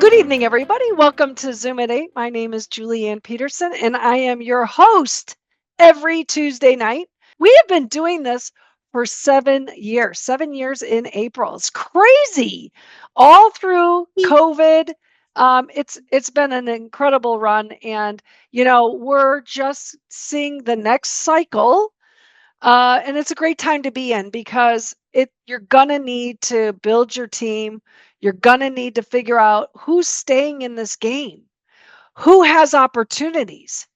Good evening, everybody. Welcome to Zoom at 8. My name is Julianne Peterson, and I am your host every Tuesday night. We have been doing this for 7 years in April. It's crazy. All through COVID, it's been an incredible run, and we're just seeing the next cycle. And it's a great time to be in because you're gonna need to build your team. You're gonna need to figure out who's staying in this game, who has opportunities.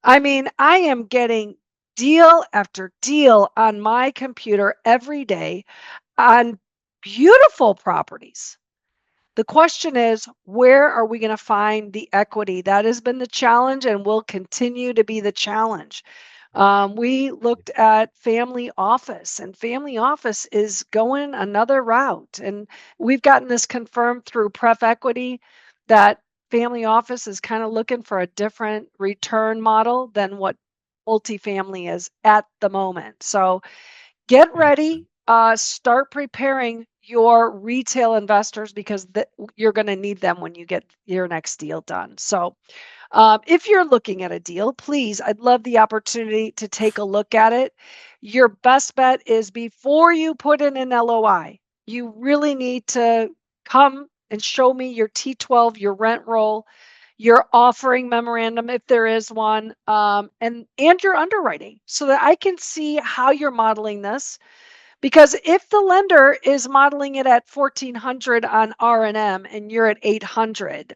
I mean, I am getting deal after deal on my computer every day on beautiful properties. The question is, where are we going to find the equity? That has been the challenge and will continue to be the challenge. We looked at family office, and family office is going another route. And we've gotten this confirmed through Pref Equity that family office is kind of looking for a different return model than what multifamily is at the moment. So get ready, start preparing your retail investors because you're going to need them when you get your next deal done. So if you're looking at a deal, please, I'd love the opportunity to take a look at it. Your best bet is before you put in an LOI, you really need to come and show me your T12, your rent roll, your offering memorandum, if there is one, and your underwriting so that I can see how you're modeling this. Because if the lender is modeling it at 1,400 on R&M and you're at 800,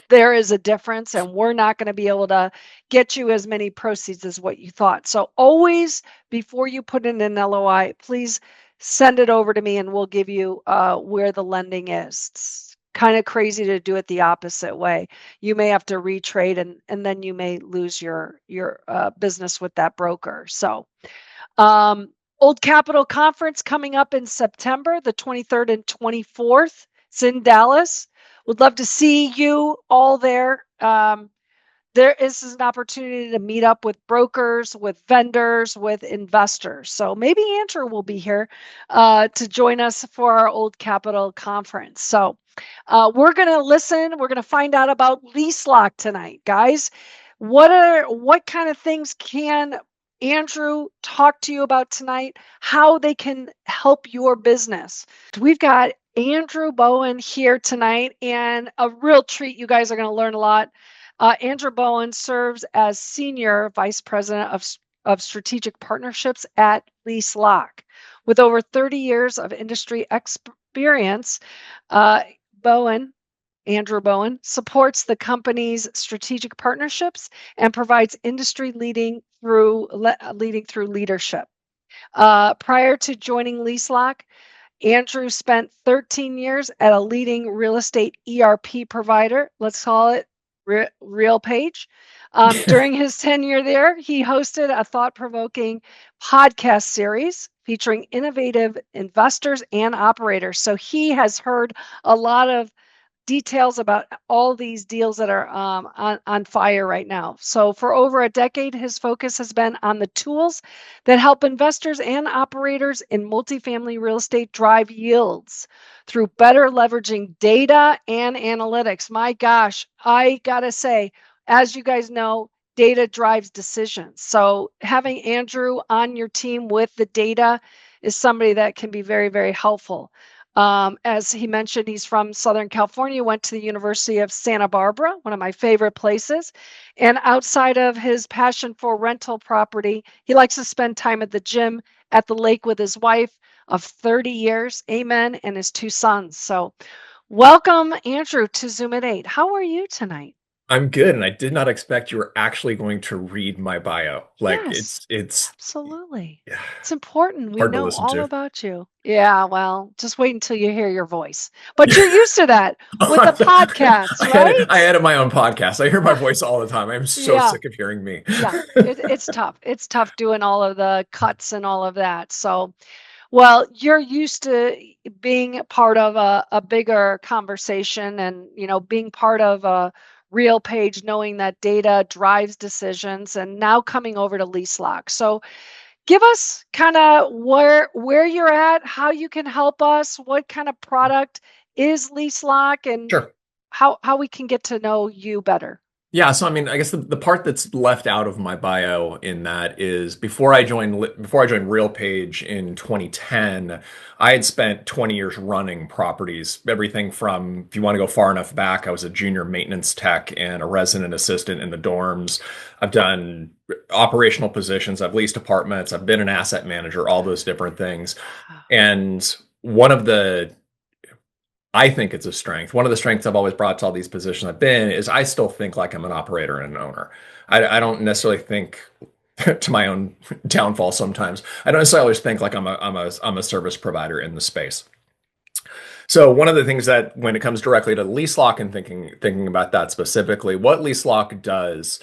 there is a difference, and we're not going to be able to get you as many proceeds as what you thought. So always, before you put in an LOI, please send it over to me and we'll give you where the lending is. It's kind of crazy to do it the opposite way. You may have to retrade and then you may lose your business with that broker. So Old Capital Conference coming up in September, the 23rd and 24th. It's in Dallas. Would love to see you all there. There is an opportunity to meet up with brokers, with vendors, with investors. So maybe Andrew will be here to join us for our Old Capital Conference. So we're going to listen. We're going to find out about LeaseLock tonight, guys. What kind of things can Andrew talk to you about tonight? How they can help your business. We've got Andrew Bowen here tonight, and a real treat. You guys are going to learn a lot. Andrew Bowen serves as Senior Vice President of Strategic Partnerships at LeaseLock. With over 30 years of industry experience, Andrew Bowen supports the company's strategic partnerships and provides industry leading through leadership. Prior to joining LeaseLock, Andrew spent 13 years at a leading real estate ERP provider. Let's call it RealPage. During his tenure there, he hosted a thought-provoking podcast series featuring innovative investors and operators. So he has heard a lot of details about all these deals that are on fire right now. So for over a decade, his focus has been on the tools that help investors and operators in multifamily real estate drive yields through better leveraging data and analytics. My gosh, I gotta say, as you guys know, data drives decisions. So having Andrew on your team with the data is somebody that can be very, very helpful. As he mentioned, he's from Southern California, went to the University of Santa Barbara, one of my favorite places. And outside of his passion for rental property, he likes to spend time at the gym, at the lake with his wife of 30 years, amen, and his 2 sons. So welcome, Andrew, to Zoom at 8. How are you tonight? I'm good, and I did not expect you were actually going to read my bio. Like Yes, it's absolutely. yeah, It's important. We hard to know listen all to. about you. Yeah, well, just wait until you hear your voice. But you're used to that with the podcasts, I right? had my own podcast. I hear my voice all the time. I'm so Yeah, sick of hearing me. yeah. It's tough. It's tough doing all of the cuts and all of that. So, well, you're used to being part of a bigger conversation and, being part of a real page, knowing that data drives decisions, and now coming over to LeaseLock. So give us kind of where you're at, how you can help us, what kind of product is LeaseLock, and Sure. how we can get to know you better. Yeah, so I mean, I guess the part that's left out of my bio in that is before I joined RealPage in 2010, I had spent 20 years running properties. Everything from, if you want to go far enough back, I was a junior maintenance tech and a resident assistant in the dorms. I've done operational positions, I've leased apartments, I've been an asset manager, all those different things. And one of the I think it's a strength. One of the strengths I've always brought to all these positions I've been is I still think like I'm an operator and an owner. I don't necessarily think to my own downfall sometimes. I don't necessarily always think like I'm a service provider in the space. So one of the things that when it comes directly to LeaseLock and thinking about that specifically, what LeaseLock does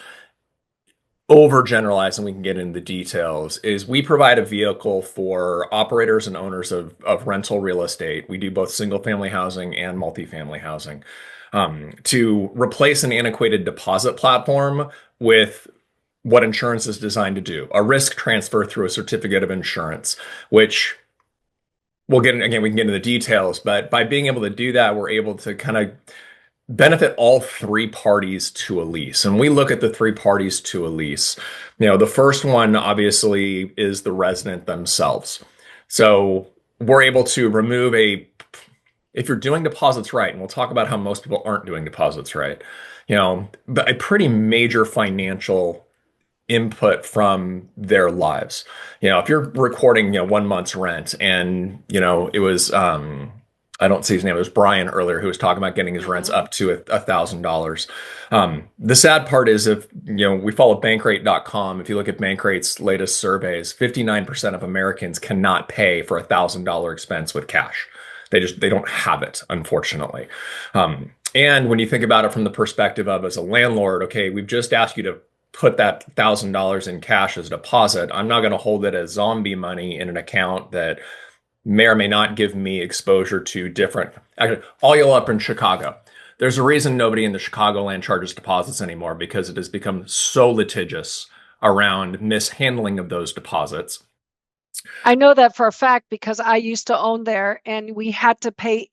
overgeneralize, and we can get into the details, is we provide a vehicle for operators and owners of rental real estate. We do both single family housing and multifamily housing, to replace an antiquated deposit platform with what insurance is designed to do, a risk transfer through a certificate of insurance, which we'll get in, again, we can get into the details, but by being able to do that, we're able to kind of benefit all three parties to a lease. And we look at the three parties to a lease. The first one obviously is the resident themselves. So we're able to remove if you're doing deposits right, and we'll talk about how most people aren't doing deposits right, a pretty major financial input from their lives. If you're recording, 1 month's rent and, it was, I don't see his name. It was Brian earlier who was talking about getting his rents Mhm. up to $1,000. The sad part is if, we follow bankrate.com. If you look at Bankrate's latest surveys, 59% of Americans cannot pay for $1,000 expense with cash. They don't have it, unfortunately. And when you think about it from the perspective of as a landlord, okay, we've just asked you to put that $1,000 in cash as a deposit. I'm not going to hold it as zombie money in an account that may or may not give me exposure to different. Actually, all you up in Chicago. There's a reason nobody in the Chicagoland charges deposits anymore because it has become so litigious around mishandling of those deposits. I know that for a fact because I used to own there and we had to pay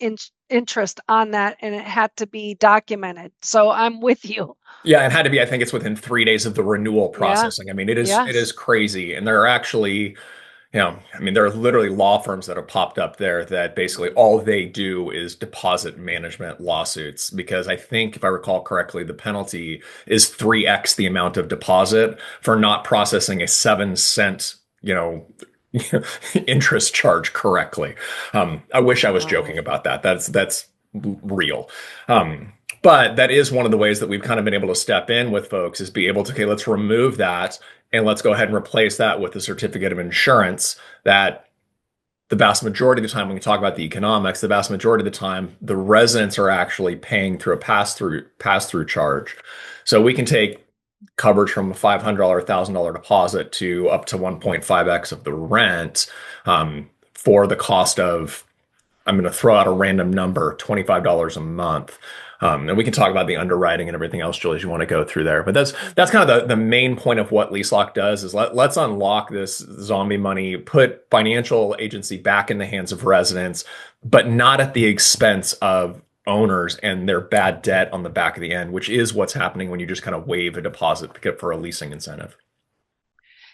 interest on that and it had to be documented. So I'm with you. Yeah, it had to be. I think it's within 3 days of the renewal Yeah. processing. I mean, it is Yes. crazy, and there are actually I mean, there are literally law firms that have popped up there that basically all they do is deposit management lawsuits because I think, if I recall correctly, the penalty is 3x the amount of deposit for not processing a 7 cent, interest charge correctly. I wish I was Wow. joking about that. That's real. But that is one of the ways that we've kind of been able to step in with folks is be able to, okay, let's remove that and let's go ahead and replace that with a certificate of insurance that the vast majority of the time when we talk about the economics, the vast majority of the time, the residents are actually paying through a pass-through charge. So we can take coverage from a $500, $1,000 deposit to up to 1.5x of the rent for the cost of, I'm going to throw out a random number, $25 a month. And we can talk about the underwriting and everything else, Julie, as you want to go through there. But that's kind of the main point of what LeaseLock does is let's unlock this zombie money, put financial agency back in the hands of residents, but not at the expense of owners and their bad debt on the back of the end, which is what's happening when you just kind of waive a deposit for a leasing incentive.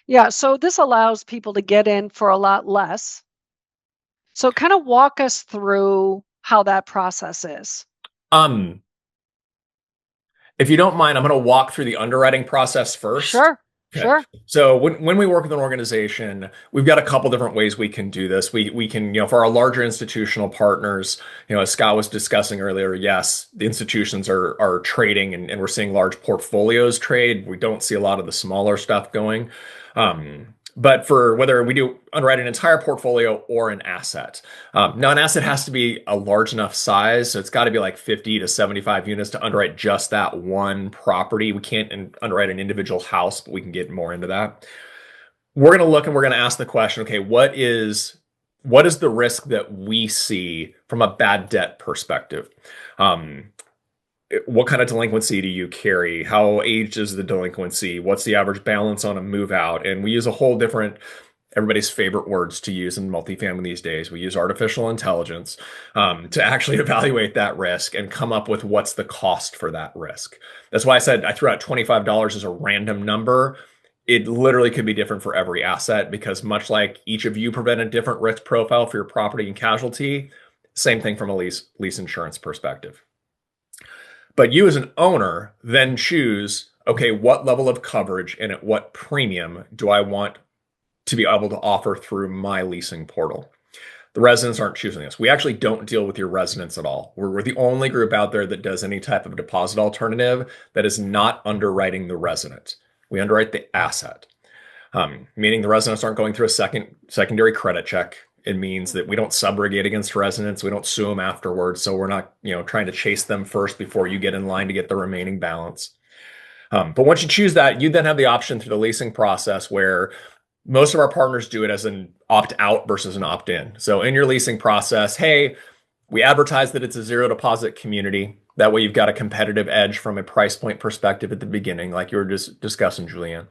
Yeah. So this allows people to get in for a lot less. So kind of walk us through how that process is. Um, if you don't mind, I'm going to walk through the underwriting process first. Sure. Okay. Sure. So when we work with an organization, we've got a couple different ways we can do this. We can, for our larger institutional partners, as Scott was discussing earlier, yes, the institutions are trading and we're seeing large portfolios trade. We don't see a lot of the smaller stuff going. But for whether we do underwrite an entire portfolio or an asset, now an asset has to be a large enough size, so it's got to be like 50 to 75 units to underwrite just that one property. We can't underwrite an individual house, but we can get more into that. We're going to look and we're going to ask the question, okay, what is the risk that we see from a bad debt perspective? What kind of delinquency do you carry? How aged is the delinquency? What's the average balance on a move out? And we use a whole different everybody's favorite words to use in multifamily these days. We use artificial intelligence to actually evaluate that risk and come up with what's the cost for that risk. That's why I said I threw out $25 as a random number. It literally could be different for every asset because much like each of you prevent a different risk profile for your property and casualty, same thing from a lease insurance perspective. But you as an owner then choose, okay, what level of coverage and at what premium do I want to be able to offer through my leasing portal? The residents aren't choosing this. We actually don't deal with your residents at all. We're the only group out there that does any type of deposit alternative that is not underwriting the resident. We underwrite the asset, meaning the residents aren't going through a secondary credit check. It means that we don't subrogate against residents. We don't sue them afterwards. So we're not, trying to chase them first before you get in line to get the remaining balance. But once you choose that, you then have the option through the leasing process where most of our partners do it as an opt out versus an opt in. So in your leasing process, hey, we advertise that it's a zero deposit community. That way you've got a competitive edge from a price point perspective at the beginning, like you were just discussing, Julianne.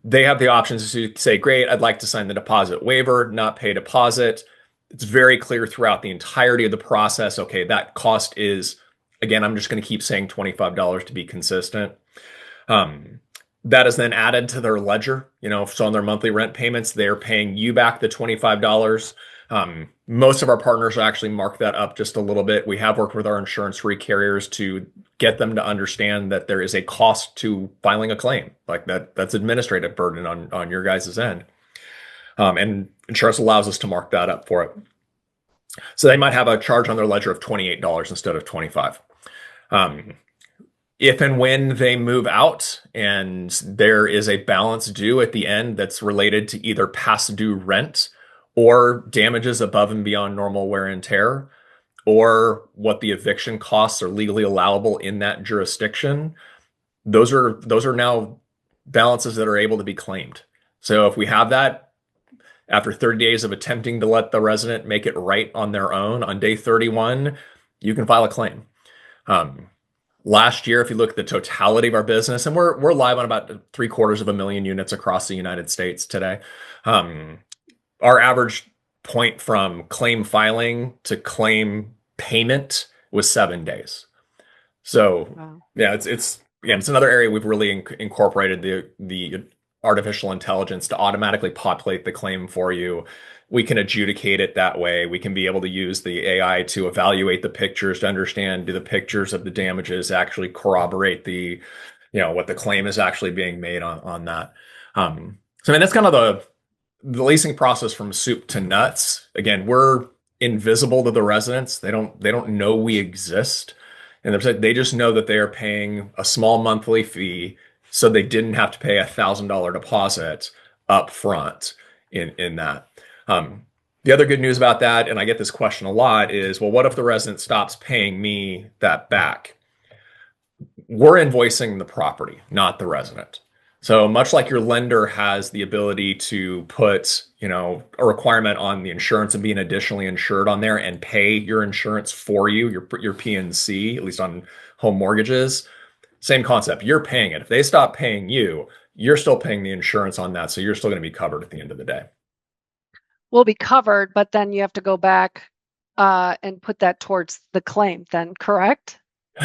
They have the options to say, great, I'd like to sign the deposit waiver, not pay deposit. It's very clear throughout the entirety of the process. Okay, that cost is, again, I'm just going to keep saying $25 to be consistent. That is then added to their ledger. So on their monthly rent payments, they're paying you back the $25. Most of our partners actually mark that up just a little bit. We have worked with our insurance carriers to get them to understand that there is a cost to filing a claim, like that's administrative burden on your guys' end. And insurance allows us to mark that up for it. So they might have a charge on their ledger of $28 instead of $25. If and when they move out and there is a balance due at the end that's related to either past due rent or damages above and beyond normal wear and tear, or what the eviction costs are legally allowable in that jurisdiction, those are now balances that are able to be claimed. So if we have that after 30 days of attempting to let the resident make it right on their own, on day 31, you can file a claim. Last year, if you look at the totality of our business, and we're live on about 750,000 units across the United States today. Our average point from claim filing to claim payment was 7 days. So Wow. yeah, it's another area we've really incorporated the artificial intelligence to automatically populate the claim for you. We can adjudicate it that way. We can be able to use the AI to evaluate the pictures to understand, do the pictures of the damages actually corroborate what the claim is actually being made on that. So I mean, that's kind of the leasing process from soup to nuts. Again, we're invisible to the residents. They don't know we exist. And they just know that they are paying a small monthly fee, so they didn't have to pay $1,000 deposit up front in that. The other good news about that, and I get this question a lot, is, well, what if the resident stops paying me that back? We're invoicing the property, not the resident. So much like your lender has the ability to put, a requirement on the insurance and being additionally insured on there and pay your insurance for you, your P&C, at least on home mortgages, same concept. You're paying it. If they stop paying you, you're still paying the insurance on that. So you're still going to be covered at the end of the day. Will be covered, but then you have to go back and put that towards the claim then, correct?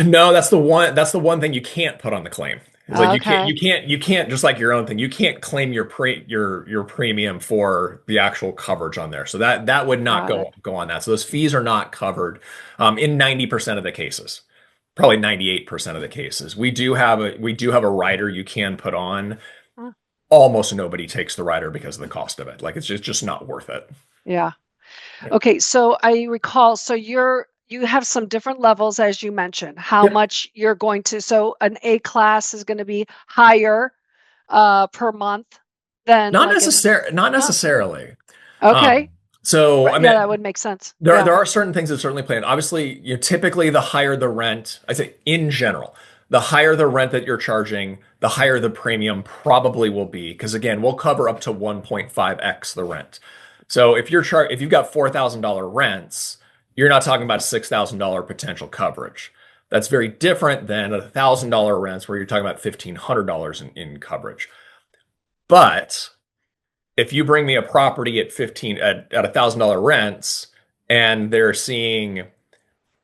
No, that's the one thing you can't put on the claim. It's like Okay. you can't just like your own thing. You can't claim your premium for the actual coverage on there. So that would not Got it. go on that. So those fees are not covered in 90% of the cases. Probably 98% of the cases. We do have a rider you can put on. Huh. Almost nobody takes the rider because of the cost of it. Like it's just not worth it. Yeah. Okay, so I recall, so you have some different levels as you mentioned, how Yep. much you're going to, so an A class is going to be higher per month than like an, Not oh, necessarily. okay. Um, so I Yeah, mean, that would make sense. there Yeah. are certain things that certainly play in. Obviously, typically the higher the rent, I say in general, the higher the rent that you're charging, the higher the premium probably will be. Because again, we'll cover up to 1.5x the rent. So if if you've got $4,000 rents, you're not talking about $6,000 potential coverage. That's very different than $1,000 rents where you're talking about $1,500 in coverage. But if you bring me a property at 15 at $1,000 rents and they're seeing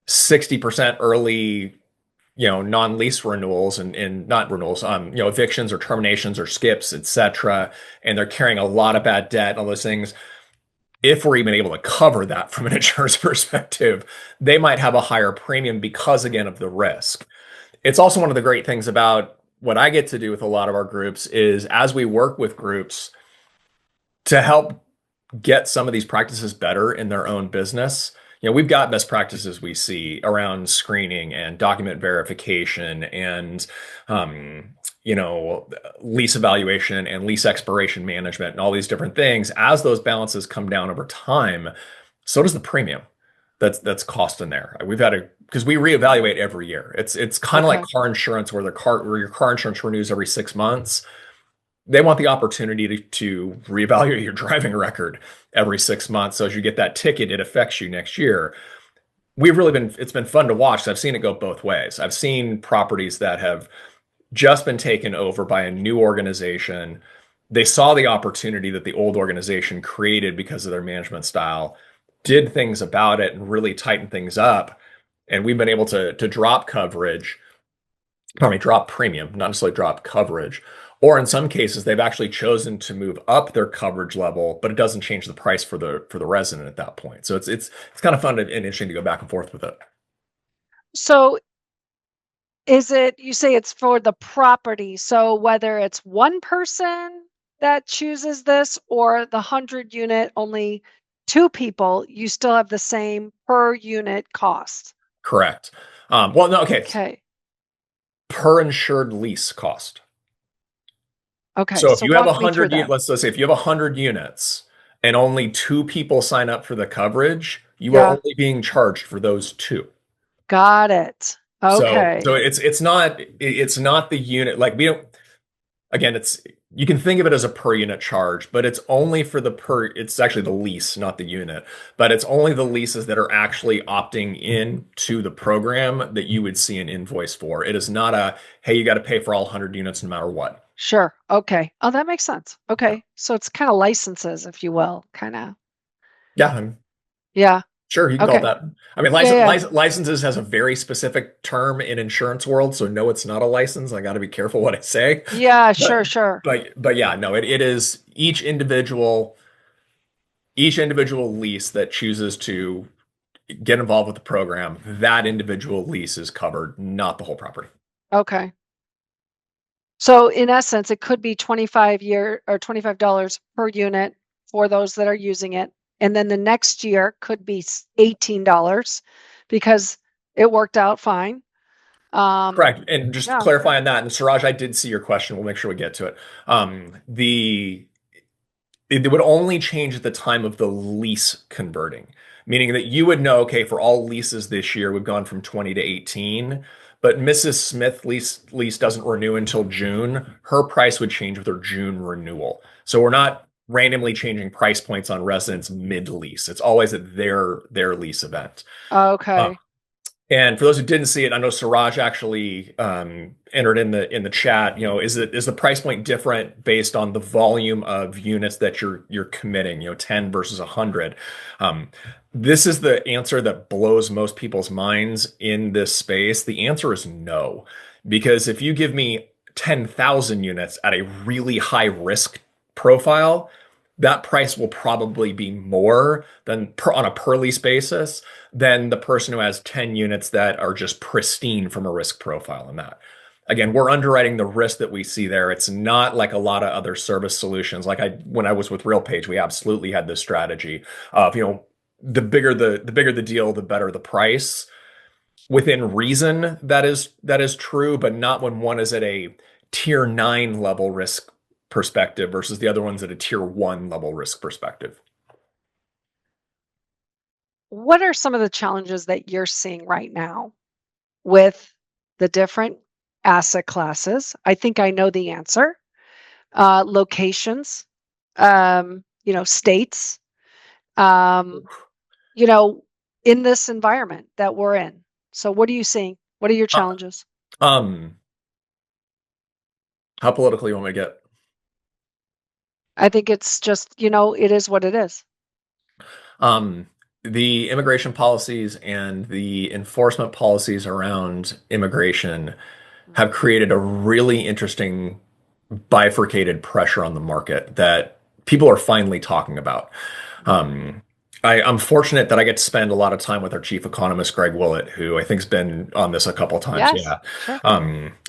60% early, non-lease renewals and not renewals, evictions or terminations or skips, etc., and they're carrying a lot of bad debt and all those things, if we're even able to cover that from an insurance perspective, they might have a higher premium because, again, of the risk. It's also one of the great things about what I get to do with a lot of our groups is as we work with groups to help get some of these practices better in their own business. We've got best practices we see around screening and document verification and, um, lease evaluation and lease expiration management and all these different things. As those balances come down over time, so does the premium that's cost in there. We've had because we reevaluate every year. It's kind of like Okay. car insurance where your car insurance renews every 6 months. They want the opportunity to reevaluate your driving record every 6 months. So as you get that ticket, it affects you next year. It's been fun to watch. I've seen it go both ways. I've seen properties that have just been taken over by a new organization. They saw the opportunity that the old organization created because of their management style, did things about it and really tightened things up. And we've been able to drop coverage, drop premium, not necessarily drop coverage. Or in some cases, they've actually chosen to move up their coverage level, but it doesn't change the price for the resident at that point. So it's kind of fun and interesting to go back and forth with it. So is it, you say it's for the property, so whether it's one person that chooses this or the 100 unit, only two people, you still have the same per unit cost? Correct. Well, no, okay. Okay. Per insured lease cost. Okay. So if So you have walk me through that. let's say if you have 100 units and only two people sign up for the coverage, you are Yeah. only being charged for those two. Got it. So Okay. it's not the unit, like we don't, again, it's, you can think of it as a per unit charge, but it's only for it's actually the lease, not the unit, but it's only the leases that are actually opting in to the program that you would see an invoice for. It is not hey, you got to pay for all 100 units no matter what. Sure. Okay. Oh, that makes sense. Yeah. Okay. So it's kind of licenses, if you will, kind of. Yeah, Yeah. sure, you can call it Okay. that. I mean, Yeah. Yeah. licenses has a very specific term in insurance world, so no, it's not a license. I got to be careful what I say. Yeah. But Sure. Sure. but yeah, no, it is each individual lease that chooses to get involved with the program, that individual lease is covered, not the whole property. Okay. So in essence, it could be 25 or $25 per unit for those that are using it. And then the next year could be $18 because it worked out fine. Um, Correct. And just to yeah, clarify on that, and Suraj, I did see your question. We'll make sure we get to it. The it would only change at the time of the lease converting, meaning that you would know, okay, for all leases this year, we've gone from 20 to 18, but Mrs. Smith lease doesn't renew until June. Her price would change with her June renewal. So we're not randomly changing price points on residents mid-lease. It's always at their lease event. Uh, okay. and for those who didn't see it, I know Siraj actually entered in the chat. Is the price point different based on the volume of units that you're committing? 10 versus 100. This is the answer that blows most people's minds in this space. The answer is no, because if you give me 10,000 units at a really high risk profile, that price will probably be more than on a per lease basis than the person who has 10 units that are just pristine from a risk profile in that. Again, we're underwriting the risk that we see there. It's not like a lot of other service solutions. When I was with RealPage, we absolutely had this strategy of, the bigger the deal, the better the price. Within reason, that is true, but not when one is at a tier 9 level risk perspective versus the other one's at a tier 1 level risk perspective. What are some of the challenges that you're seeing right now with the different asset classes? I think I know the answer. Locations, states, um, you know, in this environment that we're in. So what are you seeing? What are your Uh, challenges? Um, how political you want me to get? I think it's just, it is what it is. Um, the immigration policies and the enforcement policies around immigration have Mhm. created a really interesting bifurcated pressure on the market that people are finally talking about. Mhm. Um, I'm fortunate that I get to spend a lot of time with our chief economist, Greg Willett, who I think's been on this a couple times. Yes, Yeah. sure.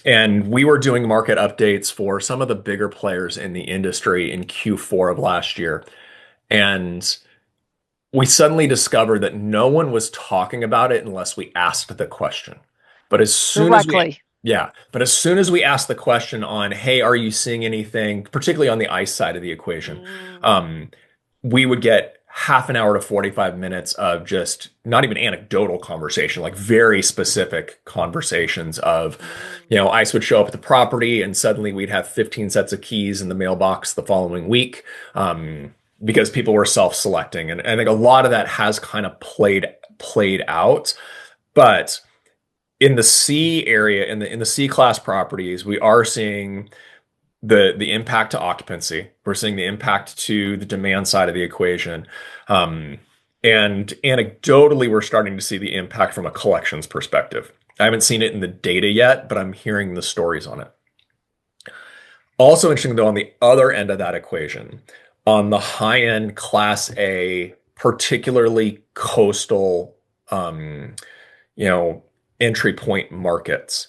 And we were doing market updates for some of the bigger players in the industry in Q4 of last year. And we suddenly discovered that no one was talking about it unless we asked the question. But as soon as we, Directly. yeah, but as soon as we asked the question on, hey, are you seeing anything, particularly on the ICE side of the equation, Mm, um, we would get half an hour to 45 minutes of just not even anecdotal conversation, like very specific conversations of, mm, ICE would show up at the property and suddenly we'd have 15 sets of keys in the mailbox the following week. Because people were self-selecting. And I think a lot of that has kind of played out. But in the C area, in the C class properties, we are seeing the impact to occupancy. We're seeing the impact to the demand side of the equation. Um, and anecdotally, we're starting to see the impact from a collections perspective. I haven't seen it in the data yet, but I'm hearing the stories on it. Also interesting though, on the other end of that equation, on the high end Class A, particularly coastal, um, you know, entry point markets,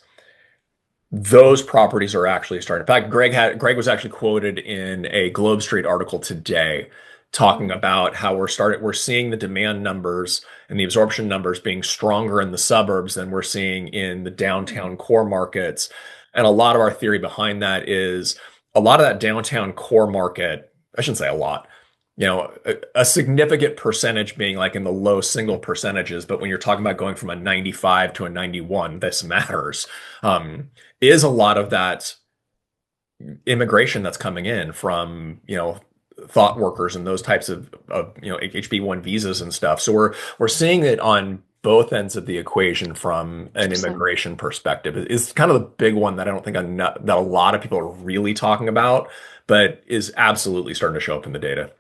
those properties are actually starting. In fact, Greg was actually quoted in a Globe Street article today talking mm, about how we're seeing the demand numbers and the absorption numbers being stronger in the suburbs than we're seeing in the mm. downtown core markets. And a lot of our theory behind that is a lot of that downtown core market, I shouldn't say a lot, a significant percentage being like in the low single percentages, but when you're talking about going from a 95 to a 91, this matters. Is a lot of that immigration that's coming in from, thought workers and those types of HB1 visas and stuff. So we're seeing it on both ends of the equation from an Interesting. immigration perspective. Is kind of the big one that I don't think that a lot of people are really talking about, but is absolutely starting to show up in the data.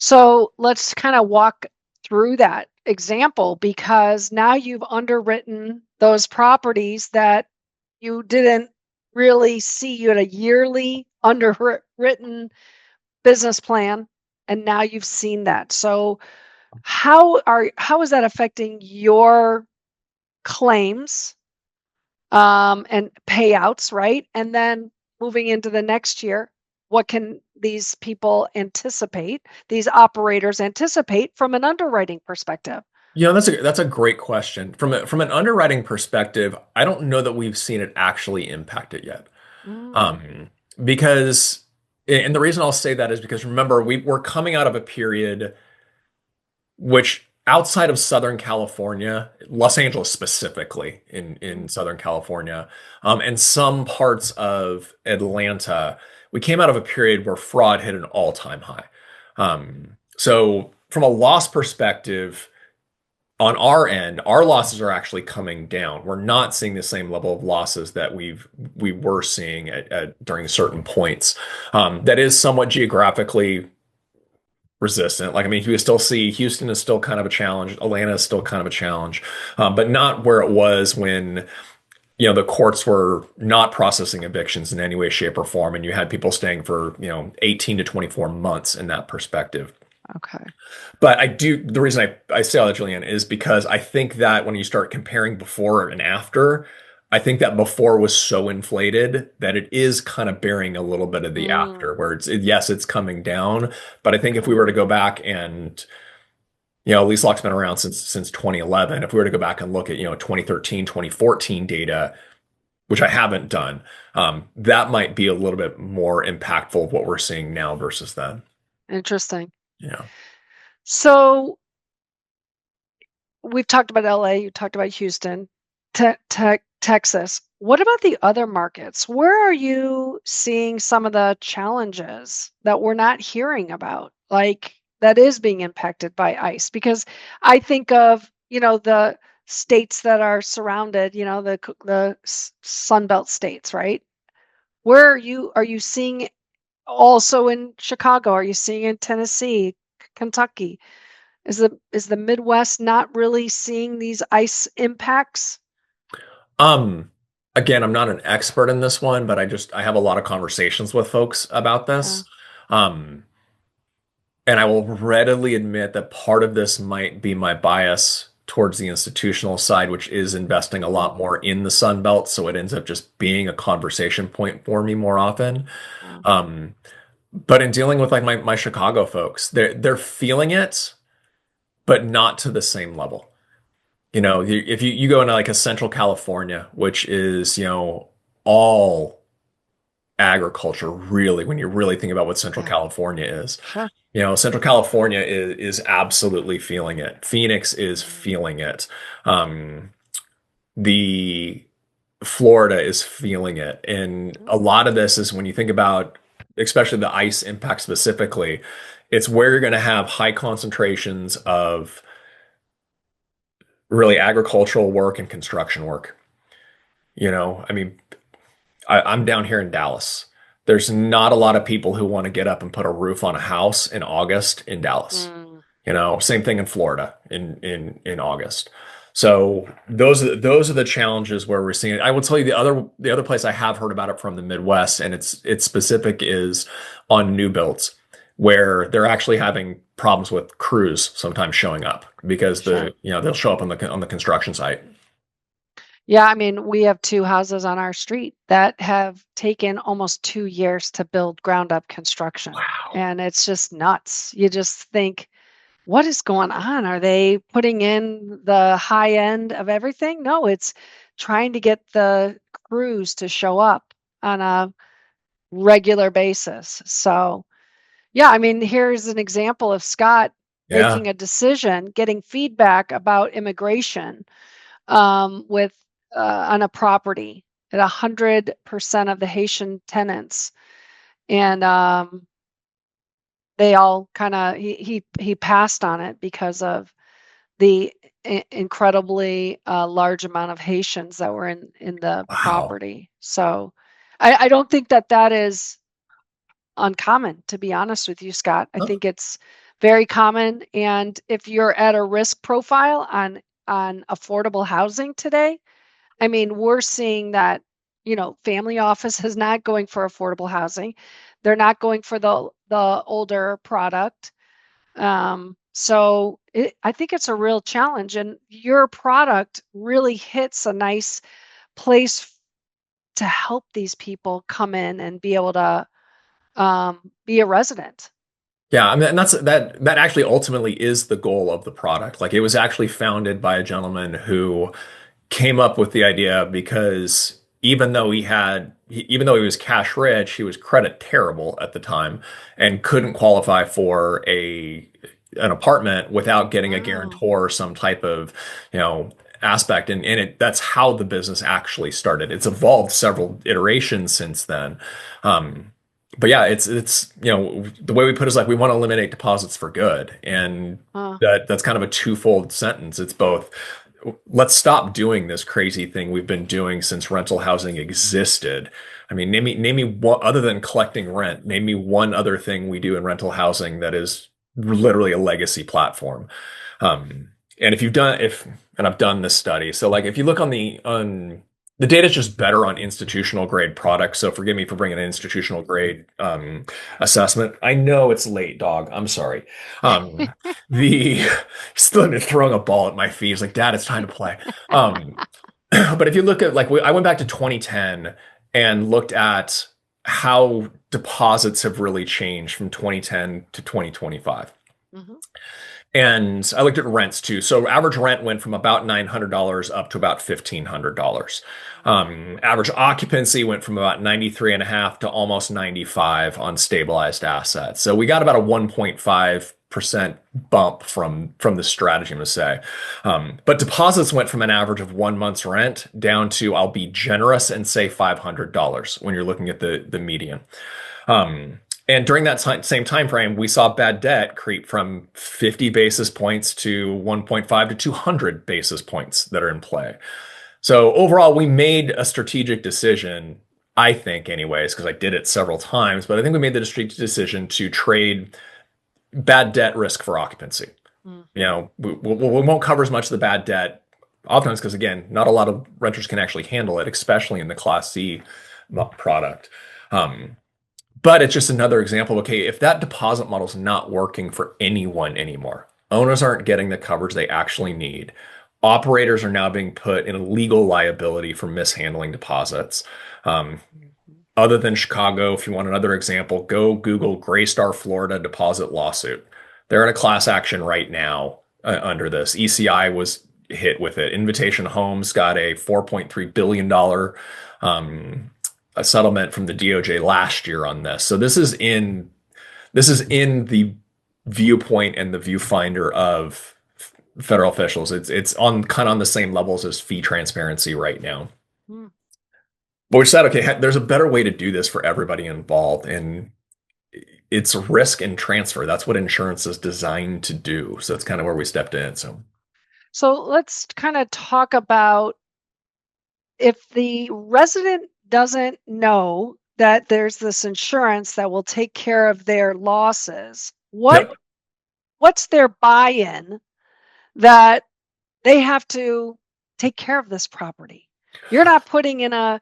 So let's kind of walk through that example because now you've underwritten those properties that you didn't really see. You had a yearly underwritten business plan, and now you've seen that. So how is that affecting your claims and payouts, right? And then moving into the next year, what can these people anticipate, these operators anticipate from an underwriting perspective? That's a great question. From an underwriting perspective, I don't know that we've seen it actually impact it yet. Mm, Um, because, and the reason I'll say that is because remember, we're coming out of a period which outside of Southern California, Los Angeles specifically in mm, Southern California, and some parts of Atlanta, we came out of a period where fraud hit an all-time high. So from a loss perspective, on our end, our losses are actually coming down. We're not seeing the same level of losses that we were seeing during certain points. That is somewhat geographically resistant. Like, I mean, you still see Houston is still kind of a challenge. Atlanta is still kind of a challenge, but not where it was when, the courts were not processing evictions in any way, shape, or form. And you had people staying for, 18 to 24 months in that perspective. okay. But the reason I say all that, Julianne, is because I think that when you start comparing before and after, I think that before was so inflated that it is kind of bearing a little bit of the Mm, after, where yes, it's coming down. But I think if we okay. were to go back and, LeaseLock's been around since 2011. If we were to go back and look at, 2013, 2014 data, which I haven't done, that might be a little bit more impactful of what we're seeing now versus then. Interesting. Yeah. So we've talked about LA, you talked about Houston, Texas. What about the other markets? Where are you seeing some of the challenges that we're not hearing about, like that is being impacted by ICE? Because I think of, the states that are surrounded, the Sun Belt states, right? Where are you seeing also in Chicago? Are you seeing in Tennessee, Kentucky? Is the Midwest not really seeing these ice impacts? Um, Again, I'm not an expert in this one, but I have a lot of conversations with folks about Yeah. this. Um, and I will readily admit that part of this might be my bias towards the institutional side, which is investing a Mm, lot more in the Sun Belt, so it ends up just being a conversation point for me more often. yeah. Um, but in dealing with like my Chicago folks, they're feeling it, but not to the same level. You know, if you go into like a Central California, which is, all agriculture, really, when you really think about what Central Yeah. California is. Sure. Central California is absolutely feeling it. Phoenix is Mm, feeling it. Um, the Florida is feeling it. And a mm, lot of this is when you think about, especially the ice impact specifically, it's where you're going to have high concentrations of really agricultural work and construction work. I mean, I'm down here in Dallas. There's not a lot of people who want to get up and put a roof on a house in August in Dallas. mm, Same thing in Florida in August. So those are the challenges where we're seeing it. I will tell you the other place I have heard about it from the Midwest, and it's specific is on new builds, where they're actually having problems with crews sometimes showing up because sure. they'll show up on the construction site. Yeah, I mean, we have two houses on our street that have taken almost 2 years to build ground up construction. Wow. And it's just nuts. You just think, what is going on? Are they putting in the high end of everything? No, it's trying to get the crews to show up on a regular basis. So, yeah, I mean, here's an example of Scott Yeah. making a decision, getting feedback about immigration with on a property at 100% of the Haitian tenants, and they all kind of he passed on it because of the incredibly large amount of Haitians that were in the Wow. property. So I don't think that that is uncommon, to be honest with you, Scott. I think it's very common, and if you're at a risk profile on affordable housing today, I mean, we're seeing that, family office is not going for affordable housing. They're not going for the older product. I think it's a real challenge, and your product really hits a nice place to help these people come in and be able to be a resident. Yeah, I mean, and that actually ultimately is the goal of the product. Like it was actually founded by a gentleman who came up with the idea because even though he was cash rich, he was credit terrible at the time and couldn't qualify for a an apartment without getting a Oh, guarantor or some type of, aspect. And that's how the business actually started. It's evolved several iterations since then. Um, but yeah, it's the way we put it is like we want to eliminate deposits for good. And uh, that's kind of a twofold sentence. It's both let's stop doing this crazy thing we've been doing since rental housing existed. I mean, name me one other than collecting rent. Name me one other thing we do in rental housing that is literally a legacy platform. And and I've done this study. So like if you look on the data is just better on institutional grade products. So forgive me for bringing an institutional grade assessment. I know it's late, dog. I'm sorry. Um, the Still throwing a ball at my feet. He's like, Dad, it's time to play. Um, but if you look at like I went back to 2010 and looked at how deposits have really changed from 2010 to 2025. mhm, And I looked at rents too. So average rent went from about $900 up to about $1,500. Average occupancy went from about 93 and a half to almost 95 on stabilized assets. So we got about a 1.5% bump from the strategy, I'm going to say. But deposits went from an average of 1 month's rent down to, I'll be generous and say $500 when you're looking at the median. And during that same time frame, we saw bad debt creep from 50 basis points to 1.5 to 200 basis points that are in play. So overall, we made a strategic decision. I think anyways, because I did it several times, but I think we made the strategic decision to trade bad debt risk for occupancy. You Mhm. know, we won't cover as much of the bad debt, oftentimes because again, not a lot of renters can actually handle it, especially in the Class C product. Um, but it's just another example. Okay, if that deposit model is not working for anyone anymore, owners aren't getting the coverage they actually need. Operators are now being put in a legal liability for mishandling deposits. Um, Mhm. other than Chicago, if you want another example, go Google Graystar Florida deposit lawsuit. They're in a class action right now under this. ECI was hit with it. Invitation Homes got a $4.3 billion a settlement from the DOJ last year on this. So this is in the viewpoint and the viewfinder of federal officials. It's on kind of on the same levels as fee transparency right now. Mhm. But we said, okay, there's a better way to do this for everybody involved, and it's risk and transfer. That's what insurance is designed to do. So that's kind of where we stepped in. So, So let's kind of talk about if the resident doesn't know that there's this insurance that will take care of their losses, yep. what's their buy-in that they have to take care of this property? You're not putting in a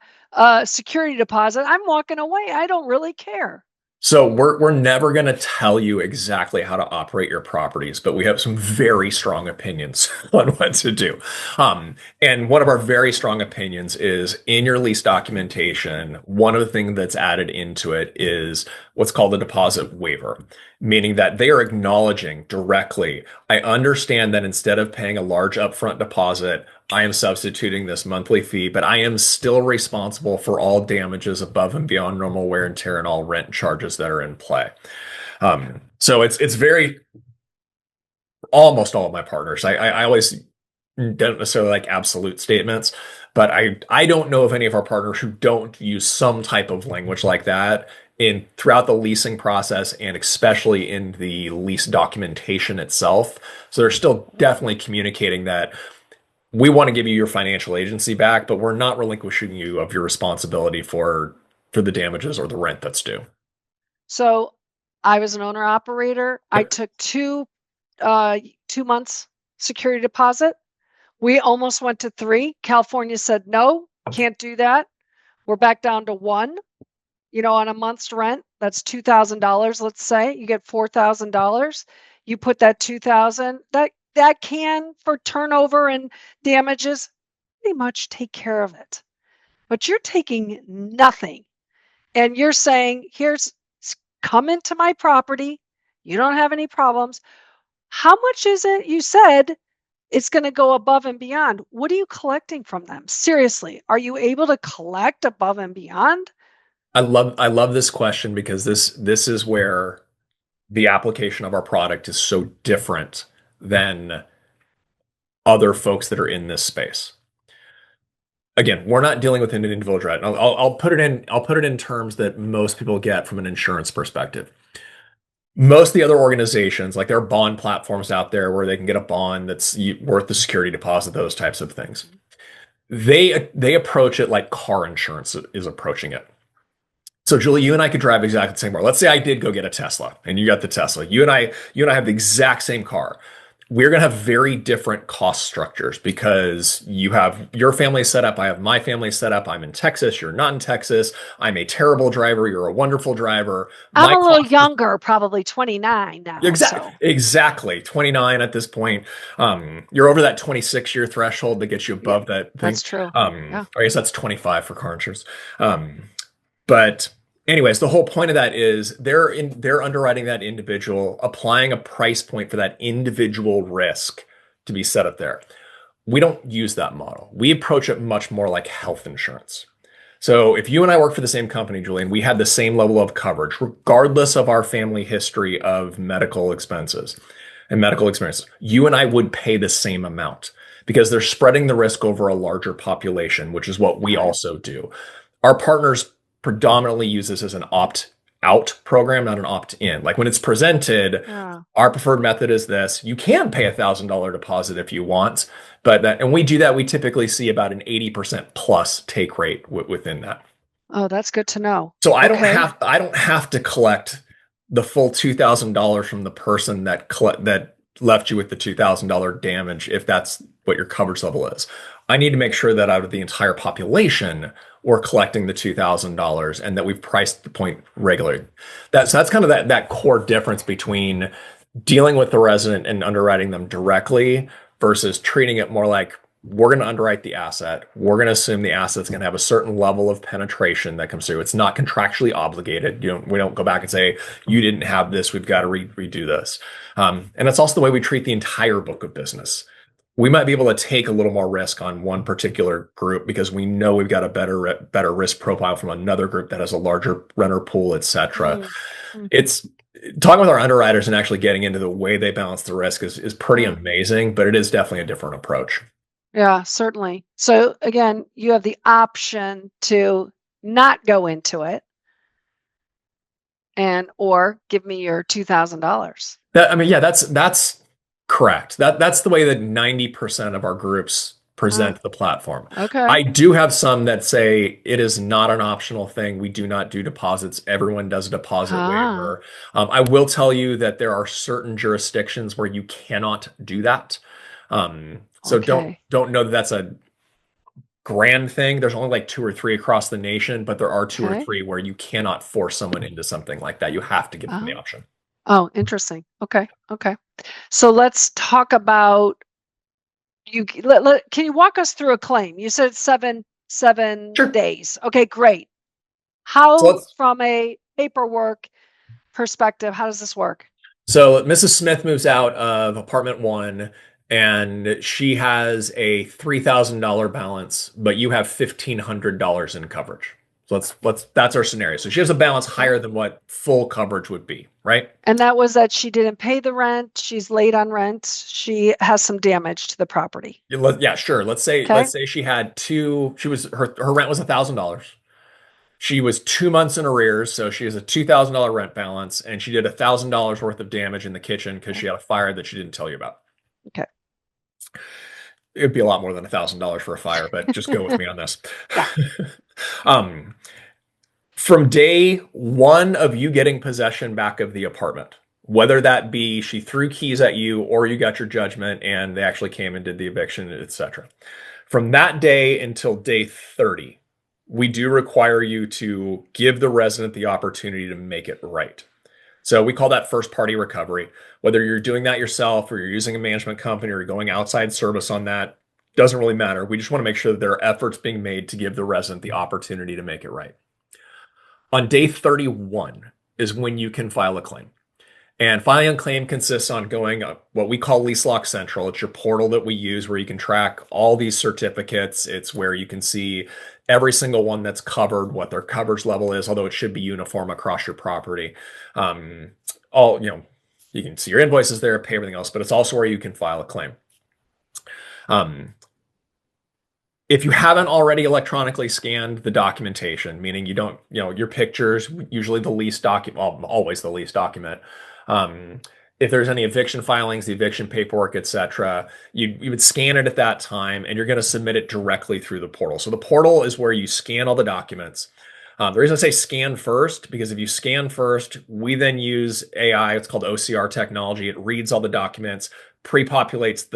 security deposit. I'm walking away. I don't really care. So we're never going to tell you exactly how to operate your properties, but we have some very strong opinions on what to do. And one of our very strong opinions is in your lease documentation, one of the things that's added into it is what's called a deposit waiver, meaning that they are acknowledging directly, I understand that instead of paying a large upfront deposit, I am substituting this monthly fee, but I am still responsible for all damages above and beyond normal wear and tear and all rent charges that are in play. So it's very almost all of my partners. I always don't necessarily like absolute statements, but I don't know of any of our partners who don't use some type of language like that in throughout the leasing process and especially in the lease documentation itself. So they're still definitely communicating that we want to give you your financial agency back, but we're not relinquishing you of your responsibility for the damages or the rent that's due. So I was an owner operator. I Yep. took 2 months security deposit. We almost went to 3. California said, no, can't do that. We're back down to 1. On a month's rent, that's $2,000. Let's say you get $4,000. You put that 2,000, that can for turnover and damages pretty much take care of it. But you're taking nothing and you're saying, come into my property. You don't have any problems. How much is it? You said it's going to go above and beyond. What are you collecting from them? Seriously, are you able to collect above and beyond? I love this question because this is where the application of our product is so different than other folks that are in this space. Again, we're not dealing with an individual right. I'll put it in terms that most people get from an insurance perspective. Most of the other organizations, like there are bond platforms out there where they can get a bond that's worth the security deposit, those types of things. They approach it like car insurance is approaching it. So Julie, you and I could drive exactly the same car. Let's say I did go get a Tesla and you got the Tesla. You and I have the exact same car. We're going to have very different cost structures because you have your family set up. I have my family set up. I'm in Texas. You're not in Texas. I'm a terrible driver. You're a wonderful driver. I'm My a little cost is younger, probably 29 now. So, exactly 29 at this point. You're over that 26-year threshold that gets you yeah, above that thing. that's true. Yeah. I guess that's 25 for car insurance. But anyways, the whole point of that is they're underwriting that individual, applying a price point for that individual risk to be set up there. We don't use that model. We approach it much more like health insurance. So if you and I work for the same company, Julian, we had the same level of coverage, regardless of our family history of medical expenses and medical experiences, you and I would pay the same amount because they're spreading the risk over a larger population, which is what we Got it. also do. Our partners predominantly use this as an opt out program, not an opt in. Like when it's presented, Yeah. our preferred method is this. You can pay $1,000 deposit if you want, but that, and we do that. We typically see about an 80% plus take rate within that. Oh, that's good to know. So Okay. I don't have to collect the full $2,000 from the person that left you with the $2,000 damage if that's what your coverage level is. I need to make sure that out of the entire population, we're collecting the $2,000 and that we've priced the point regularly. That's kind of that core difference between dealing with the resident and underwriting them directly versus treating it more like we're going to underwrite the asset. We're going to assume the asset's going to have a certain level of penetration that comes through. It's not contractually obligated. We don't go back and say, you didn't have this. We've got to redo this. And it's also the way we treat the entire book of business. We might be able to take a little more risk on one particular group because we know we've got a better risk profile from another group that has a larger renter pool, et cetera. Mm, mm, It's talking with our underwriters and actually getting into the way they balance the risk is pretty mm. amazing, but it is definitely a different approach. Yeah, certainly. So again, you have the option to not go into it and or give me your $2,000. I mean, yeah, that's correct. That's the way that 90% of our groups Uh, present the platform. okay. I do have some that say it is not an optional thing. We do not do deposits. Everyone does a deposit Ah, waiver. I will tell you that there are certain jurisdictions where you cannot do that. So okay. don't know that that's a grand thing. There's only like two or three across the nation, but there are two or Okay. three where you cannot force someone into something like that. You have to give them the Oh, option. oh, interesting. Okay. Okay. So let's talk about can you walk us through a claim? You said seven Sure. days. Okay, great. So How let's from a paperwork perspective, how does this work? So Mrs. Smith moves out of apartment one and she has a $3,000 balance, but you have $1,500 in coverage. So let's that's our scenario. So she has a balance Okay. higher than what full coverage would be, right? And that was that she didn't pay the rent, she's late on rent, she has some damage to the property. Yeah, sure. Okay? Let's say she had two, she was her rent was $1,000. She was 2 months in arrears, so she has a $2,000 rent balance, and she did $1,000 worth of damage in the kitchen because Okay. she had a fire that she didn't tell you about. Okay. It'd be a lot more than $1,000 for a fire, but just go with me on this. Yeah. um, from day one of you getting possession back of the apartment, whether that be she threw keys at you or you got your judgment and they actually came and did the eviction, etc. From that day until day 30, we do require you to give the resident the opportunity to make it right. So we call that first party recovery. Whether you're doing that yourself or you're using a management company or you're going outside service on that, doesn't really matter. We just want to make sure that there are efforts being made to give the resident the opportunity to make it right. On day 31 is when you can file a claim. And filing a claim consists on going what we call LeaseLock Central. It's your portal that we use where you can track all these certificates. It's where you can see every single one that's covered, what their coverage level is, although it should be uniform across your property. Um, all you can see your invoices there, pay everything else, but it's also where you can file a claim. Um, if you haven't already electronically scanned the documentation, meaning you don't, your pictures, usually the lease document, well, always the lease document. Um, if there's any eviction filings, the eviction paperwork, etc., you would scan it at that time, and you're going to submit it directly through the portal. So the portal is where you scan all the documents. The reason I say scan first, because if you scan first, we then use AI. It's called OCR technology. It reads all the documents, pre-populates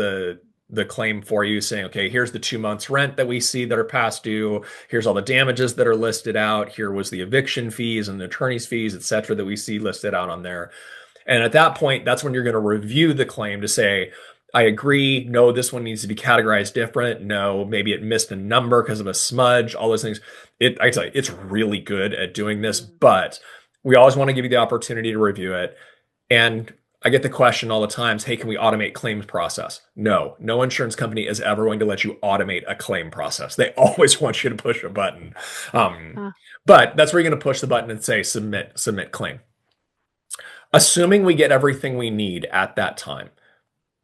the claim for you saying, okay, here's the 2 months rent that we see that are past due. Here's all the damages that are listed out. Here was the eviction fees and the attorney's fees, et cetera, that we see listed out on there. And at that point, that's when you're going to review the claim to say, I agree. No, this one needs to be categorized different. No, maybe it missed a number because of a smudge, all those things. I tell you, it's really good at doing this, Mm, but we always want to give you the opportunity to review it. And I get the question all the times, hey, can we automate claims process? No, no insurance company is ever going to let you automate a claim process. They always want you to push a button. Um, huh, but that's where you're going to push the button and say submit claim. Assuming we get everything we need at that time.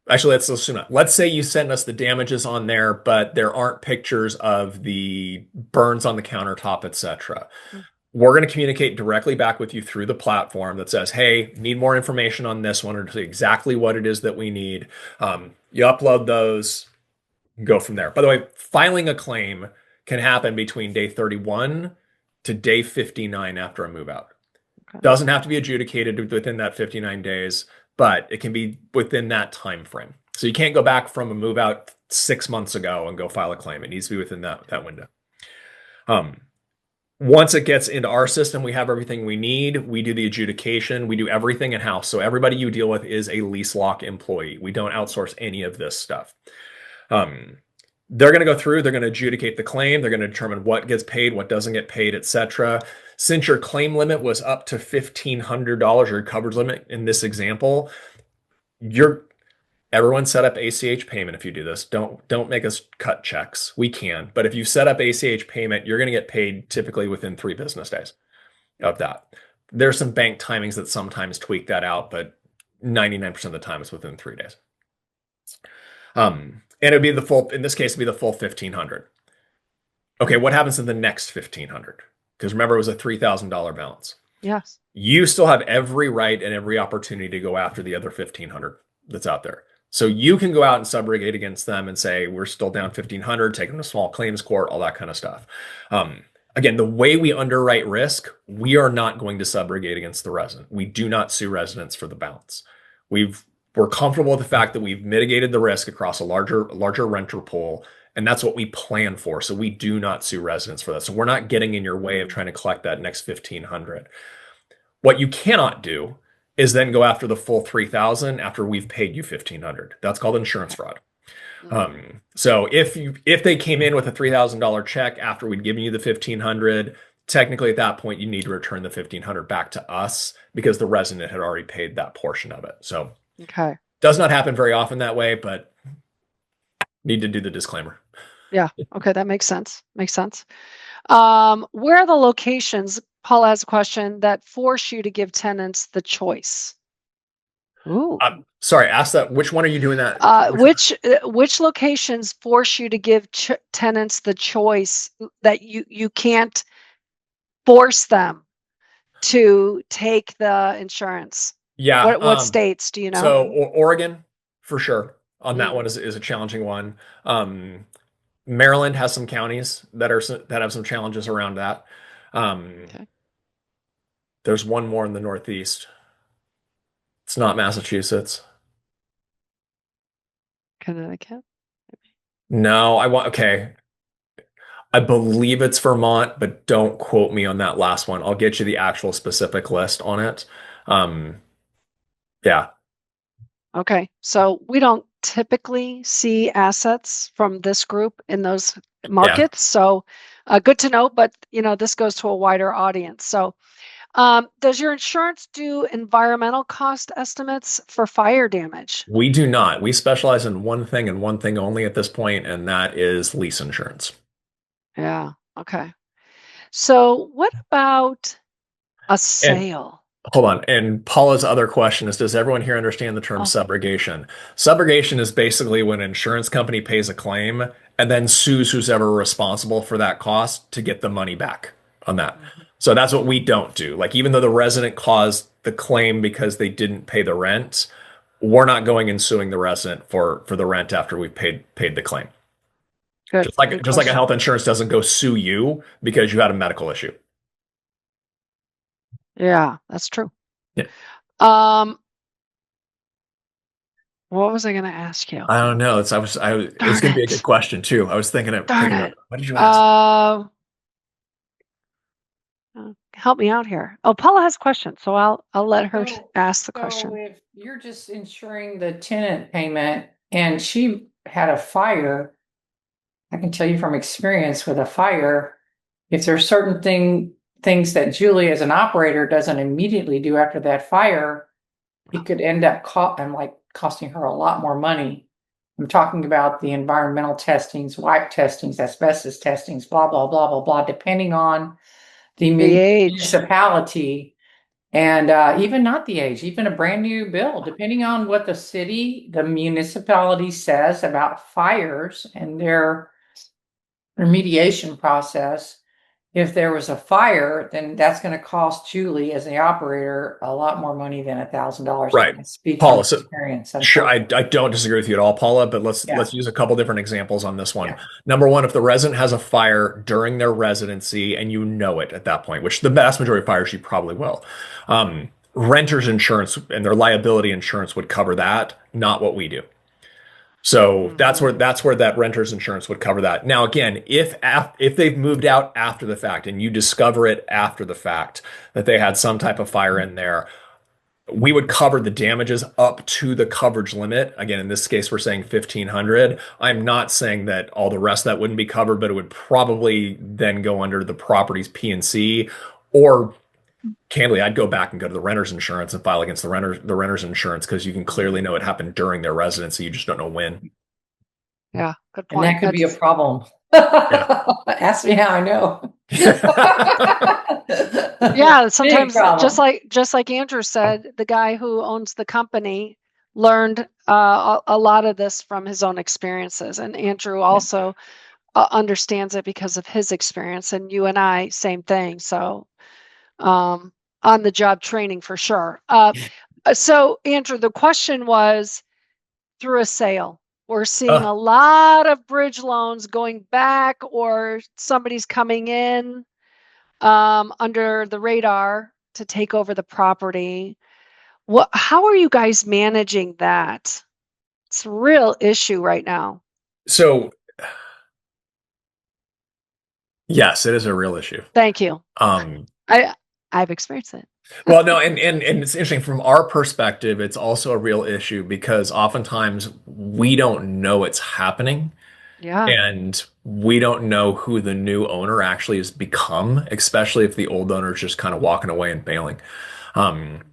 Actually, let's assume that. Let's say you send us the damages on there, but there aren't pictures of the burns on the countertop, etc. mm, We're going to communicate directly back with you through the platform that says, hey, need more information on this one or to see exactly what it is that we need. You upload those, go from there. By the way, filing a claim can happen between day 31 to day 59 after a move out. Okay. Doesn't have to be adjudicated within that 59 days, but it can be within that time frame. So you can't go back from a move out 6 months ago and go file a claim. It needs to be within that window. Um, Once it gets into our system, we have everything we need. We do the adjudication. We do everything in house. So everybody you deal with is a LeaseLock employee. We don't outsource any of this stuff. They're going to go through, they're going to adjudicate the claim, they're going to determine what gets paid, what doesn't get paid, etc. Since your claim limit was up to $1,500, your coverage limit in this example, you're everyone set up ACH payment if you do this. Don't make us cut checks. We can, but if you set up ACH payment, you're going to get paid typically within 3 business days of that. There's some bank timings that sometimes tweak that out, but 99% of the time it's within 3 days. And it'd be the full, in this case, it'd be the full 1,500. Okay, what happens in the next 1,500? Because remember, it was a $3,000 balance. Yes. You still have every right and every opportunity to go after the other 1,500 that's out there. So you can go out and subrogate against them and say, we're still down 1,500, take them to small claims court, all that kind of stuff. Again, the way we underwrite risk, we are not going to subrogate against the resident. We do not sue residents for the balance. We're comfortable with the fact that we've mitigated the risk across a larger renter pool, and that's what we plan for. So we do not sue residents for that. So we're not getting in your way of trying to collect that next 1,500. What you cannot do is then go after the full 3,000 after we've paid you 1,500. That's called insurance fraud. So if they came in with a $3,000 check after we'd given you the 1,500, technically at that point you need to return the 1,500 back to us because the resident had already paid that portion of it. So Okay. does not happen very often that way, but need to do the disclaimer. Yeah. Okay. That makes sense. Makes sense. Where are the locations, Paul has a question, that force you to give tenants the choice? Ooh. Sorry, ask that. Which one are you doing that? Which locations force you to give tenants the choice that you can't force them to take the insurance? Yeah. What states do you know? So Oregon, for sure, on that Mm. one is a challenging one. Maryland has some counties that have some challenges around that. Okay. There's one more in the Northeast. It's not Massachusetts. Connecticut. No, okay. I believe it's Vermont, but don't quote me on that last one. I'll get you the actual specific list on it. Yeah. Okay. So we don't typically see assets from this group in those Yeah. markets. So good to know, but this goes to a wider audience. So does your insurance do environmental cost estimates for fire damage? We do not. We specialize in one thing and one thing only at this point, and that is lease insurance. Yeah. Okay. So what about a And sale? hold on. And Paula's other question is, does everyone here understand the term Oh, subrogation? Subrogation is basically when an insurance company pays a claim and then sues who's ever responsible for that cost to get the money back on that. mhm. So that's what we don't do. Like even though the resident caused the claim because they didn't pay the rent, we're not going and suing the resident for the rent after we've paid the claim. Good. Just like Good just like a question. health insurance doesn't go sue you because you had a medical issue. Yeah, that's true. Yeah. Um, what was I going to ask you? I don't know. It's Darn going to be a good it. question too. I was thinking Darn of it. what did you ask? Help me out here. Oh, Paula has a question, so I'll let her So, ask the so question. if you're just insuring the tenant payment and she had a fire, I can tell you from experience with a fire, if there's certain things that Julie as an operator doesn't immediately do after that fire, it could end up costing her a lot more money. I'm talking about the environmental testings, wipe testings, asbestos testings, blah, blah, blah, blah, blah, depending on the The age. municipality. And even not the age, even a brand new bill, depending on what the municipality says about fires and their remediation process, if there was a fire, then that's going to cost Julie as the operator a lot more money than $1,000. Right. I speak from Paula, so experience, sure, I unfortunately. don't disagree with you at all, Paula, but Yeah, let's use a couple different examples on this one. yeah. Number one, if the resident has a fire during their residency and you know it at that point, which the vast majority of fires you probably will, renters insurance and their liability insurance would cover that, not what we do. So Mhm. that's where that renter's insurance would cover that. Now, again, if they've moved out after the fact and you discover it after the fact that they had some type of fire in there, we would cover the damages up to the coverage limit. Again, in this case, we're saying 1,500. I'm not saying that all the rest of that wouldn't be covered, but it would probably then go under the property's P&C, or candidly, I'd go back and go to the renter's insurance and file against the renter's insurance because you can clearly know it happened during their residency. You just don't know when. Yeah, good And point. that could be a problem. Yeah. Ask me how I know. Yeah, Big sometimes problem. just like Andrew said, the guy who owns the company learned a lot of this from his own experiences, and Andrew Yeah. also understands it because of his experience, and you and I, same thing. So, on the job training for sure. So Andrew, the question was through a sale. We're seeing Uh, a lot of bridge loans going back, or somebody's coming in under the radar to take over the property. How are you guys managing that? It's a real issue right now. so yes, it is a real issue. Thank you. Um, I I've experienced it. well, no, and it's interesting from our perspective, it's also a real issue because oftentimes we don't know it's happening. Yeah. And we don't know who the new owner actually has become, especially if the old owner is just kind of walking away and bailing.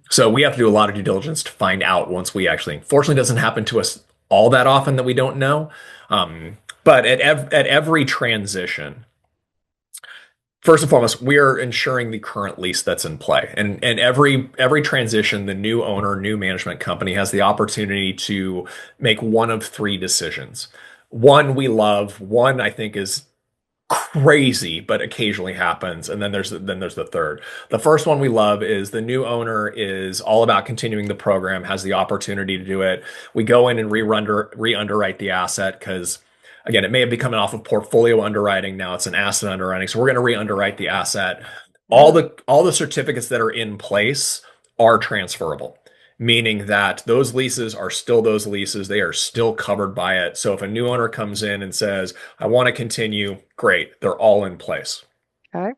So we have to do a lot of due diligence to find out once we actually, fortunately, it doesn't happen to us all that often that we don't know. But at every transition, first and foremost, we are ensuring the current lease that's in play. And every transition, the new owner, new management company has the opportunity to make one of three decisions. One we love, one I think is crazy, but occasionally happens. And then there's the third. The first one we love is the new owner is all about continuing the program, has the opportunity to do it. We go in and re-underwrite the asset because again, it may have become off of portfolio underwriting. Now it's an asset underwriting. So we're going to re-underwrite the asset. All Yeah. the certificates that are in place are transferable, meaning that those leases are still those leases. They are still covered by it. So if a new owner comes in and says, I want to continue, great, they're all in place. Okay.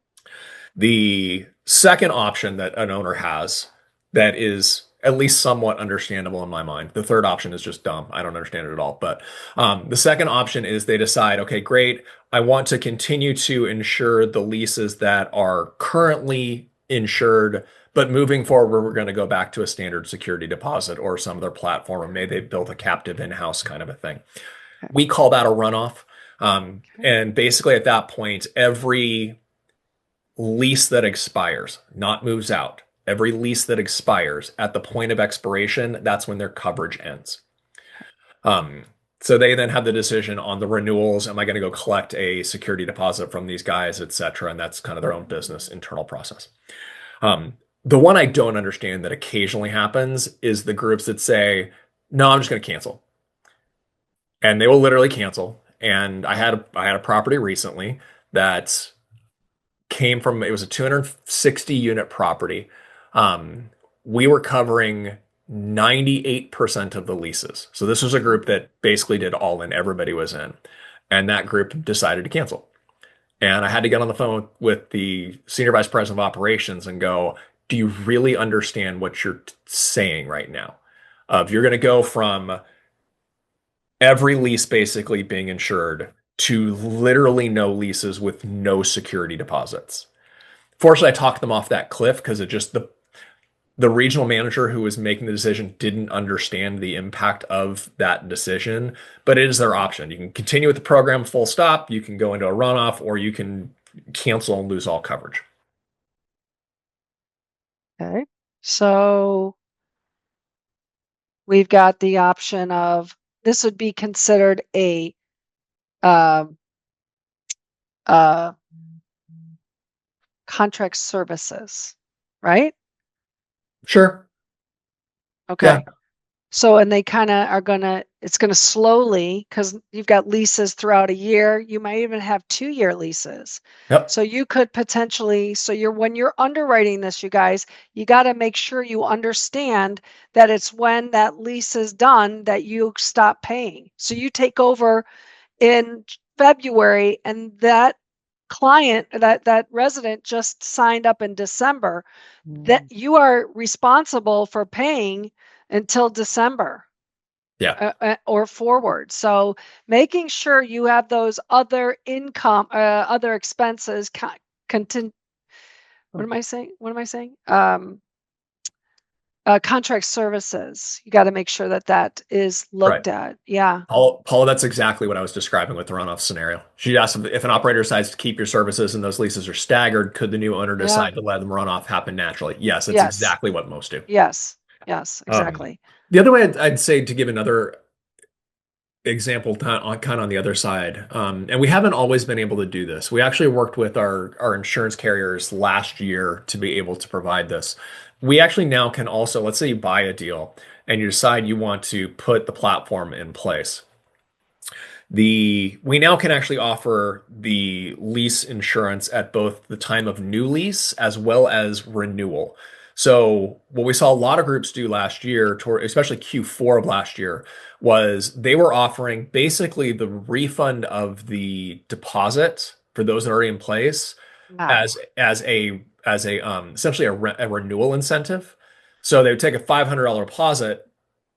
The second option that an owner has that is at least somewhat understandable in my mind. The third option is just dumb. I don't understand it at all. But the second option is they decide, okay, great. I want to continue to insure the leases that are currently insured, but moving forward, we're going to go back to a standard security deposit or some other platform, or maybe they built a captive in-house kind of a thing. Okay. We call that a runoff. Okay. And basically, at that point, every lease that expires, not moves out, every lease that expires at the point of expiration, that's when their coverage ends. Um, so they then have the decision on the renewals. Am I going to go collect a security deposit from these guys, et cetera? And that's kind of their own business, internal process. The one I don't understand that occasionally happens is the groups that say, no, I'm just going to cancel. And they will literally cancel. And I had a property recently that came from, it was a 260 unit property. Um, we were covering 98% of the leases. So this was a group that basically did all in, everybody was in. And that group decided to cancel. And I had to get on the phone with the senior vice president of operations and go, do you really understand what you're saying right now? If you're going to go from every lease basically being insured to literally no leases with no security deposits. Fortunately, I talked them off that cliff because it just the regional manager who was making the decision didn't understand the impact of that decision, but it is their option. You can continue with the program full stop, you can go into a runoff, or you can cancel and lose all coverage. Okay. So we've got the option of this would be considered a um, uh, contract services, right? Sure. Okay. Yeah. So, and they kind of are it's going to slowly, because you've got leases throughout a year. You might even have 2-year leases. Yep. So you could potentially, when you're underwriting this, you guys, you got to make sure you understand that it's when that lease is done that you stop paying. So you take over in February and that client, that resident just signed up in December, that you are responsible for paying until December Yeah. or forward. So making sure you have those other income, other expenses, content. What am I saying? What am I saying? Contract services. You got to make sure that that is Right. looked at. Yeah. Paula, that's exactly what I was describing with the runoff scenario. She asked if an operator decides to keep your services and those leases are staggered, could the new owner Yeah. decide to let them run off happen naturally? Yes, that's Yes. exactly what most do. Yes. Yes. Um, Exactly. the other way I'd say to give another example kind of on the other side, and we haven't always been able to do this. We actually worked with our insurance carriers last year to be able to provide this. We actually now can also, let's say you buy a deal and you decide you want to put the platform in place. We now can actually offer the lease insurance at both the time of new lease as well as renewal. So what we saw a lot of groups do last year, especially Q4 of last year, was they were offering basically the refund of the deposit for those that are already in place Yeah. as a essentially a renewal incentive. So they would take a $500 deposit,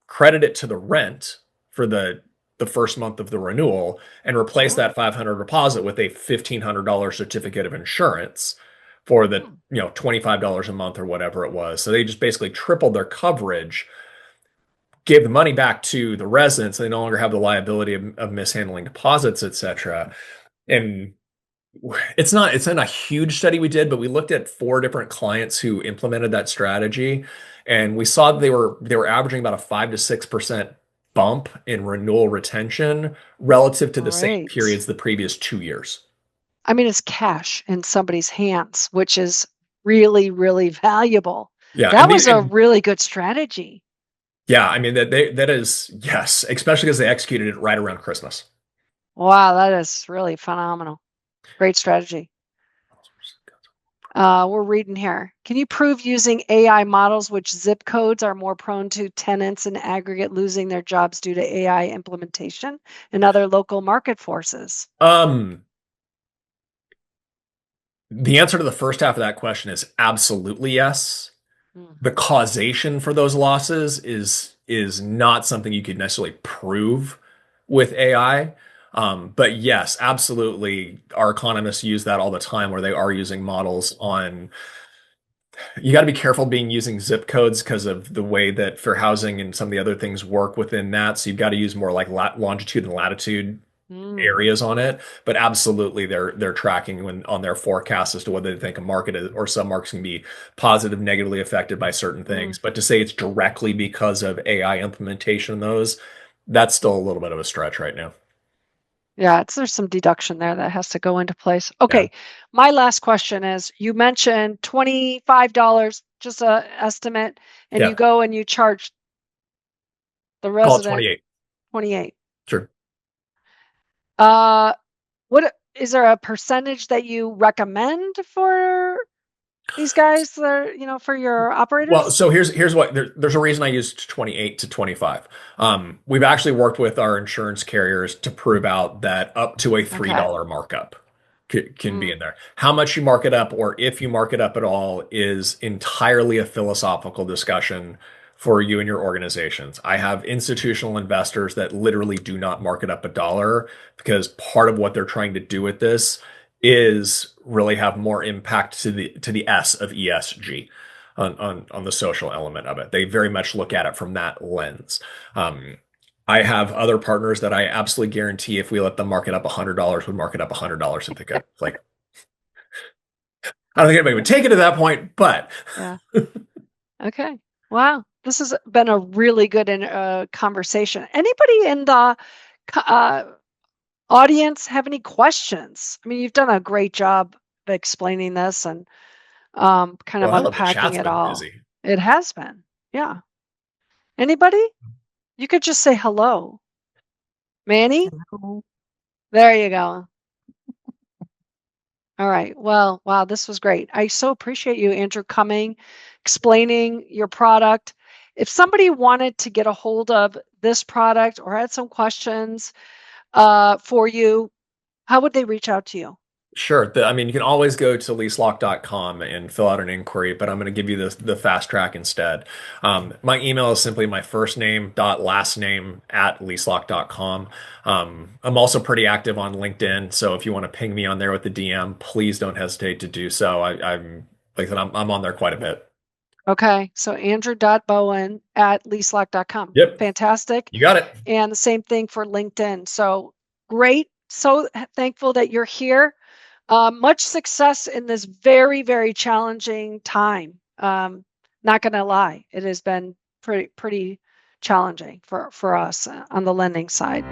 credit it to the rent for the first month of the renewal, and replace Oh. that 500 deposit with a $1,500 certificate of insurance for the Hmm. $25 a month or whatever it was. So they just basically tripled their coverage, gave the money back to the residents. They no longer have the liability of mishandling deposits, etc. And it's not a huge study we did, but we looked at 4 different clients who implemented that strategy, and we saw that they were averaging about a 5 to 6% bump in renewal retention relative to the same Great. periods the previous 2 years. I mean, it's cash in somebody's hands, which is really, really valuable. Yeah, That was a really good strategy. yeah, I mean that is yes, especially because they executed it right around Christmas. Wow, that is really phenomenal. Great strategy. We're reading here. Can you prove using AI models which zip codes are more prone to tenants in aggregate losing their jobs due to AI implementation and other local market forces? Um, the answer to the first half of that question is absolutely yes. Hmm. The causation for those losses is not something you could necessarily prove with AI. But yes, absolutely. Our economists use that all the time where they are using models on. You got to be careful being using zip codes because of the way that fair housing and some of the other things work within that. So you've got to use more like longitude and latitude Hmm. areas on it, but absolutely they're tracking when on their forecast as to whether they think a market or some markets can be positive, negatively affected by certain Hmm. things. But to say it's directly because of AI implementation of those, that's still a little bit of a stretch right now. Yeah, there's some deduction there that has to go into place. Yeah. Okay, my last question is, you mentioned $25, just a estimate, and you Yeah. go and you charge the Call it resident 28. 28. Sure. Uh, what is there a percentage that you recommend for these guys that are, for your Well, operators? so here's what there's a reason I used 28 to 25. We've actually worked with our insurance carriers to prove out that up to a Okay. $3 markup can be Mm, in there. How much you mark it up or if you mark it up at all is entirely a philosophical discussion for you and your organizations. I have institutional investors that literally do not mark it up a dollar because part of what they're trying to do with this is really have more impact to the S of ESG on the social element of it. They very much look at it from that lens. I have other partners that I absolutely guarantee if we let them mark it up $100 would mark it up $100 if they could. Like, I don't think anybody would take it to that point, but yeah. Okay. Wow. This has been a really good conversation. Anybody in the co- uh, audience have any questions? I mean, you've done a great job explaining this and kind of Well, hell, the unpacking chat's it been all. busy. It has been. Yeah. Anybody? You could just say hello. Manny? Hello. There you go. All right. Well, wow, this was great. I so appreciate you, Andrew, coming, explaining your product. If somebody wanted to get a hold of this product or had some questions for you, how would they reach out to you? Sure. I mean, you can always go to leaselock.com and fill out an inquiry, but I'm going to give you the fast track instead. My email is simply my first name dot last name at leaselock.com. I'm also pretty active on LinkedIn, so if you want to ping me on there with the DM, please don't hesitate to do so. I'm like I said, I'm on there quite a bit. Okay. So Andrew.Bowen at leaselock.com. Yep, Fantastic. you got it. And the same thing for LinkedIn. So great. So thankful that you're here. Much success in this very, very challenging time. Not going to lie, it has been pretty challenging for us on the lending side.